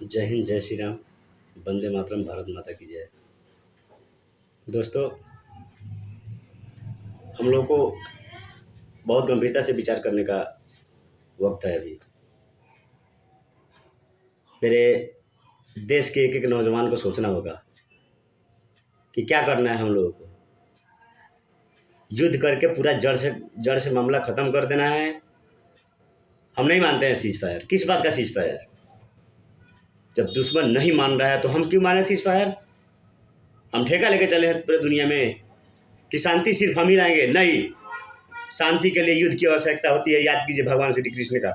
जय हिंद, जय श्री राम, वंदे मातरम, भारत माता की जय। दोस्तों, हम लोग को बहुत गंभीरता से विचार करने का वक्त है अभी। मेरे देश के एक एक नौजवान को सोचना होगा कि क्या करना है हम लोगों को। युद्ध करके पूरा जड़ से मामला ख़त्म कर देना है। हम नहीं मानते हैं सीज फायर। किस बात का सीज फायर? जब दुश्मन नहीं मान रहा है तो हम क्यों माने सीज फायर? हम ठेका लेके चले हैं पूरे दुनिया में कि शांति सिर्फ हम ही लाएंगे। नहीं, शांति के लिए युद्ध की आवश्यकता होती है। याद कीजिए भगवान श्री कृष्ण का।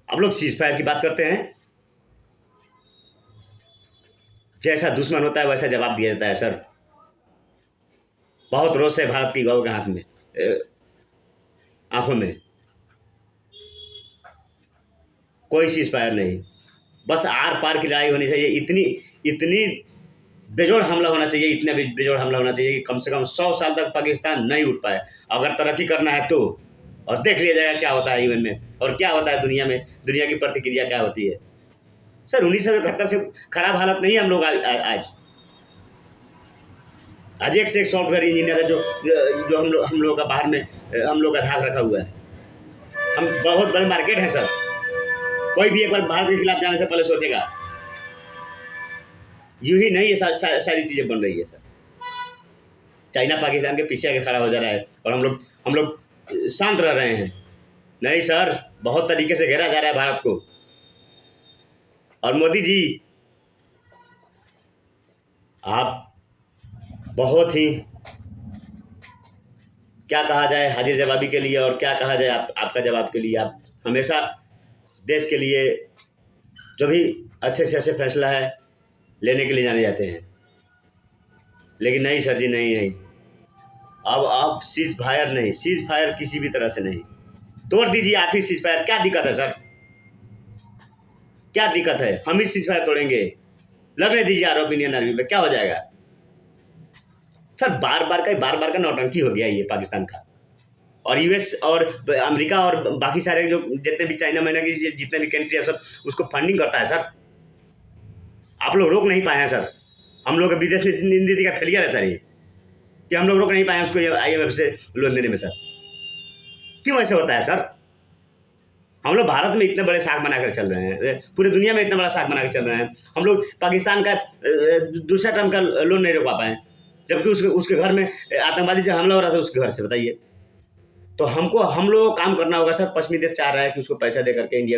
आप लोग सीज फायर की बात करते हैं। जैसा दुश्मन होता है वैसा जवाब दिया जाता है सर। बहुत रोष है भारत की गौ के हाथ में, आंखों में। कोई सीज फायर नहीं, बस आर पार की लड़ाई होनी चाहिए। इतनी बेजोड़ हमला होना चाहिए, इतना बेजोड़ हमला होना चाहिए कि कम से कम 100 साल तक पाकिस्तान नहीं उठ पाए। अगर तरक्की करना है तो, और देख लिया जाएगा क्या होता है ईवन में और क्या होता है दुनिया में, दुनिया की प्रतिक्रिया क्या होती है। सर 1971 से खराब हालत नहीं है हम लोग आज एक से एक सॉफ्टवेयर इंजीनियर है जो हम लोग का बाहर में हम लोग का धाक रखा हुआ है। हम बहुत बड़े मार्केट है सर। कोई भी एक बार भारत के खिलाफ जाने से पहले सोचेगा। यूं ही नहीं ये सारी चीज़ें बन रही है सर। चाइना पाकिस्तान के पीछे आके खड़ा हो जा रहा है और हम लोग शांत रह रहे हैं। नहीं सर, बहुत तरीके से घेरा जा रहा है भारत को। और मोदी जी, आप बहुत ही, क्या कहा जाए, हाजिर जवाबी के लिए, और क्या कहा जाए आपका जवाब के लिए। आप हमेशा देश के लिए जो भी अच्छे से अच्छे फैसला है लेने के लिए जाने जाते हैं। लेकिन नहीं सर जी, नहीं। अब आप सीज फायर नहीं, सीज फायर किसी भी तरह से नहीं। तोड़ दीजिए आप ही सीज फायर। क्या दिक्कत है सर? क्या दिक्कत है? हम ही सीज फायर तोड़ेंगे। लगने दीजिए आरोप इंडियन आर्मी पे, क्या हो जाएगा सर? बार बार का नौटंकी हो गया ये पाकिस्तान का। और यूएस और अमेरिका और बाकी सारे जो जितने भी चाइना मैना की जितने भी कंट्री है सब उसको फंडिंग करता है सर। आप लोग रोक नहीं पाए हैं सर। हम लोग विदेश नीति का फेलियर है सर ये, कि हम लोग रोक नहीं पाए उसको IMF से लोन देने में सर। क्यों ऐसे होता है सर? हम लोग भारत में इतने बड़े साख बनाकर चल रहे हैं, पूरे दुनिया में इतना बड़ा साख बनाकर चल रहे हैं। हम लोग पाकिस्तान का दूसरा टर्म का लोन नहीं रोका पाए, जबकि उसके घर में आतंकवादी से हमला हो रहा था उसके घर से। बताइए। तो हम लोगों को काम करना होगा सर। पश्चिमी देश चाह रहा है कि उसको पैसा दे करके इंडिया